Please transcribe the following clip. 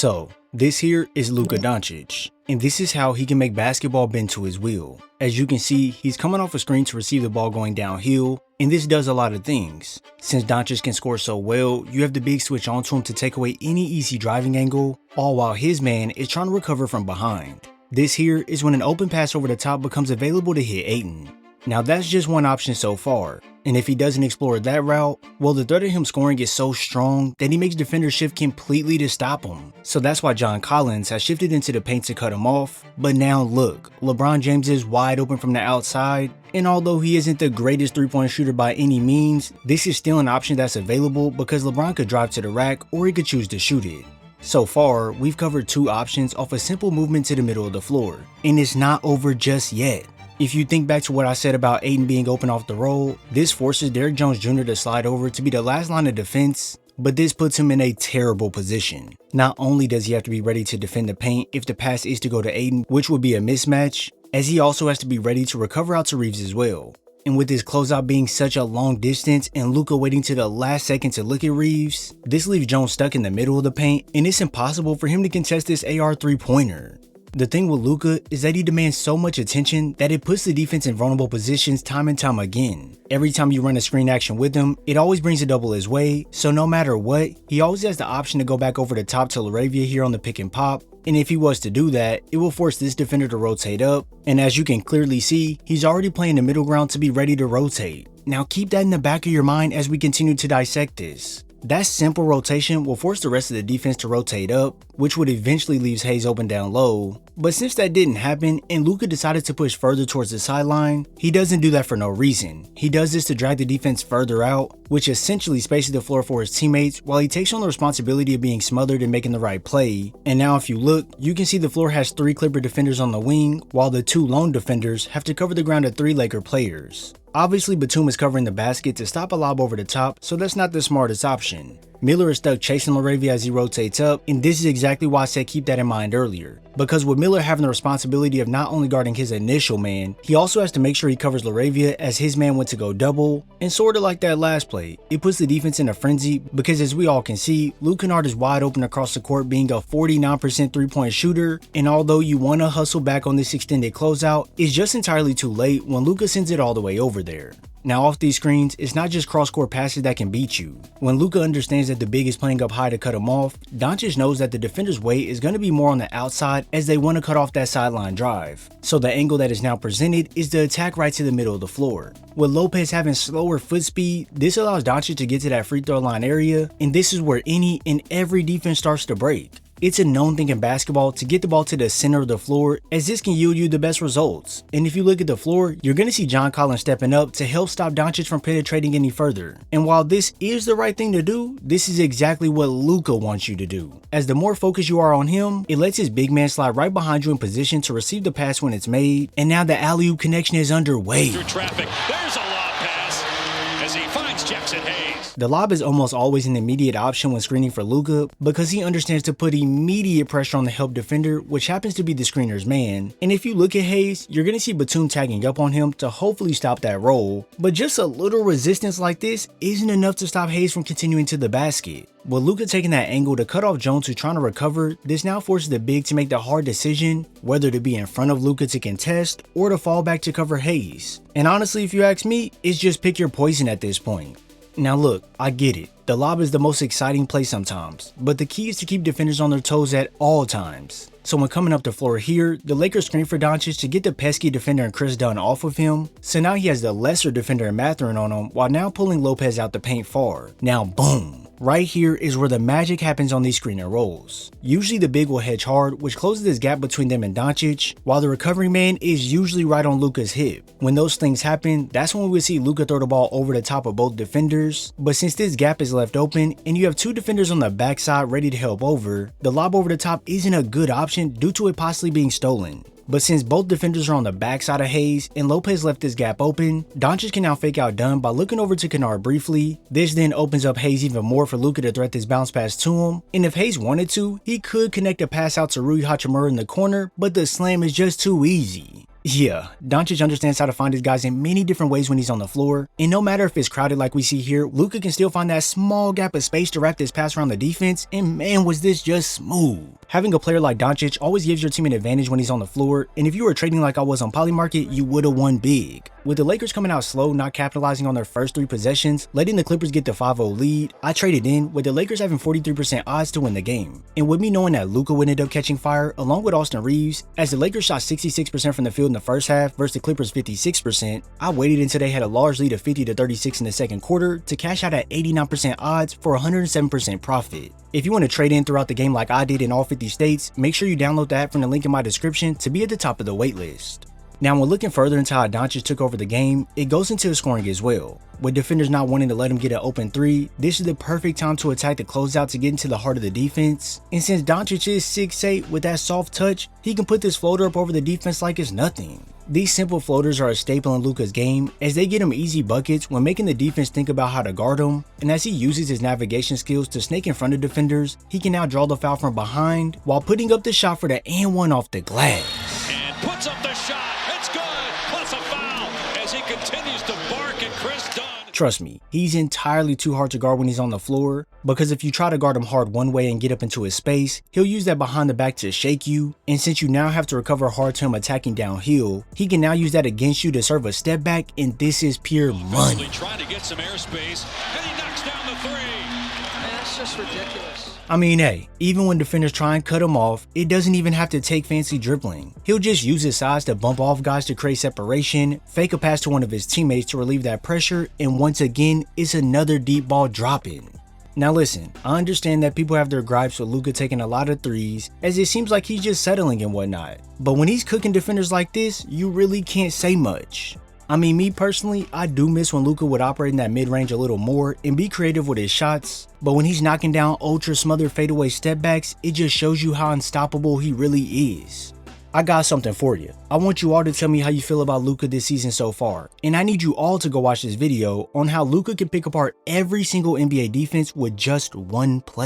So, this here is Luka Doncic, and this is how he can make basketball bend to his will. As you can see, he's coming off a screen to receive the ball going downhill, and this does a lot of things. Since Doncic can score so well, you have the big switch onto him to take away any easy driving angle, all while his man is trying to recover from behind. This here is when an open pass over the top becomes available to hit Ayton. Now that's just one option so far, and if he doesn't explore that route, well, the threat of him scoring is so strong that he makes defenders shift completely to stop him. So that's why John Collins has shifted into the paint to cut him off. But now look, LeBron James is wide open from the outside, and although he isn't the greatest three-point shooter by any means, this is still an option that's available because LeBron could drive to the rack or he could choose to shoot it. So far, we've covered two options off a simple movement to the middle of the floor, and it's not over just yet. If you think back to what I said about Ayton being open off the roll, this forces Derrick Jones Jr. to slide over to be the last line of defense, but this puts him in a terrible position. Not only does he have to be ready to defend the paint if the pass is to go to Ayton, which would be a mismatch, as he also has to be ready to recover out to Reeves as well. And with his closeout being such a long distance and Luka waiting to the last second to look at Reeves, this leaves Jones stuck in the middle of the paint, and it's impossible for him to contest this AR three-pointer. The thing with Luka is that he demands so much attention that it puts the defense in vulnerable positions time and time again. Every time you run a screen action with him, it always brings a double his way, so no matter what, he always has the option to go back over the top to Laravia here on the pick and pop, and if he was to do that, it will force this defender to rotate up, and as you can clearly see, he's already playing the middle ground to be ready to rotate. Now keep that in the back of your mind as we continue to dissect this. That simple rotation will force the rest of the defense to rotate up, which would eventually leave Hayes open down low. But since that didn't happen and Luka decided to push further towards the sideline, he doesn't do that for no reason. He does this to drag the defense further out, which essentially spaces the floor for his teammates while he takes on the responsibility of being smothered and making the right play. And now if you look, you can see the floor has 3 Clipper defenders on the wing, while the 2 lone defenders have to cover the ground of 3 Laker players. Obviously, Batum is covering the basket to stop a lob over the top, so that's not the smartest option. Miller is stuck chasing Laravia as he rotates up, and this is exactly why I said keep that in mind earlier. Because with Miller having the responsibility of not only guarding his initial man, he also has to make sure he covers Laravia as his man went to go double, and sorta like that last play, it puts the defense in a frenzy because as we all can see, Luke Kennard is wide open across the court being a 49% three-point shooter, and although you want to hustle back on this extended closeout, it's just entirely too late when Luka sends it all the way over there. Now off these screens, it's not just cross-court passes that can beat you. When Luka understands that the big is playing up high to cut him off, Doncic knows that the defender's weight is going to be more on the outside as they want to cut off that sideline drive. So the angle that is now presented is the attack right to the middle of the floor. With Lopez having slower foot speed, this allows Doncic to get to that free throw line area, and this is where any and every defense starts to break. It's a known thing in basketball to get the ball to the center of the floor as this can yield you the best results. And if you look at the floor, you're going to see John Collins stepping up to help stop Doncic from penetrating any further. And while this is the right thing to do, this is exactly what Luka wants you to do. As the more focused you are on him, it lets his big man slide right behind you in position to receive the pass when it's made. And now the alley-oop connection is underway. Through traffic, there's a lob pass as he finds Jackson Hayes. The lob is almost always an immediate option when screening for Luka because he understands to put immediate pressure on the help defender, which happens to be the screener's man. And if you look at Hayes, you're going to see Batum tagging up on him to hopefully stop that roll. But just a little resistance like this isn't enough to stop Hayes from continuing to the basket. With Luka taking that angle to cut off Jones who's trying to recover, this now forces the big to make the hard decision whether to be in front of Luka to contest or to fall back to cover Hayes. And honestly, if you ask me, it's just pick your poison at this point. Now look, I get it. The lob is the most exciting play sometimes, but the key is to keep defenders on their toes at all times. So when coming up the floor here, the Lakers screen for Doncic to get the pesky defender and Chris Dunn off of him, so now he has the lesser defender and Mathurin on him while now pulling Lopez out the paint far. Now boom! Right here is where the magic happens on these screen and rolls. Usually the big will hedge hard, which closes this gap between them and Doncic, while the recovering man is usually right on Luka's hip. When those things happen, that's when we see Luka throw the ball over the top of both defenders, but since this gap is left open and you have 2 defenders on the backside ready to help over, the lob over the top isn't a good option due to it possibly being stolen. But since both defenders are on the backside of Hayes and Lopez left this gap open, Doncic can now fake out Dunn by looking over to Kennard briefly. This then opens up Hayes even more for Luka to threat this bounce pass to him, and if Hayes wanted to, he could connect a pass out to Rui Hachimura in the corner, but the slam is just too easy. Yeah, Doncic understands how to find his guys in many different ways when he's on the floor, and no matter if it's crowded like we see here, Luka can still find that small gap of space to wrap this pass around the defense, and man was this just smooth. Having a player like Doncic always gives your team an advantage when he's on the floor, and if you were trading like I was on Polymarket, you would've won big. With the Lakers coming out slow, not capitalizing on their first 3 possessions, letting the Clippers get the 5-0 lead, I traded in with the Lakers having 43% odds to win the game. And with me knowing that Luka would end up catching fire along with Austin Reeves, as the Lakers shot 66% from the field in the first half versus the Clippers 56%, I waited until they had a large lead of 50-36 in the second quarter to cash out at 89% odds for 107% profit. If you want to trade in throughout the game like I did in all 50 states, make sure you download the app from the link in my description to be at the top of the waitlist. Now, when looking further into how Doncic took over the game, it goes into his scoring as well. With defenders not wanting to let him get an open 3, this is the perfect time to attack the closeout to get into the heart of the defense. And since Doncic is 6'8" with that soft touch, he can put this floater up over the defense like it's nothing. These simple floaters are a staple in Luka's game as they get him easy buckets when making the defense think about how to guard him, and as he uses his navigation skills to snake in front of defenders, he can now draw the foul from behind while putting up the shot for the and one off the glass. And puts up the shot. It's good. Plus a foul as he continues to bark at Chris Dunn. Trust me, he's entirely too hard to guard when he's on the floor, because if you try to guard him hard one way and get up into his space, he'll use that behind the back to shake you, and since you now have to recover hard to him attacking downhill, he can now use that against you to serve a step back, and this is pure money. Trying to get some airspace, and he knocks down the 3. Man, that's just ridiculous. I mean, hey, even when defenders try and cut him off, it doesn't even have to take fancy dribbling. He'll just use his size to bump off guys to create separation, fake a pass to one of his teammates to relieve that pressure, and once again, it's another deep ball dropping. Now listen, I understand that people have their gripes with Luka taking a lot of 3s, as it seems like he's just settling and whatnot. But when he's cooking defenders like this, you really can't say much. I mean, me personally, I do miss when Luka would operate in that mid-range a little more and be creative with his shots, but when he's knocking down ultra smothered fadeaway step backs, it just shows you how unstoppable he really is. I got something for you. I want you all to tell me how you feel about Luka this season so far, and I need you all to go watch this video on how Luka can pick apart every single NBA defense with just one play.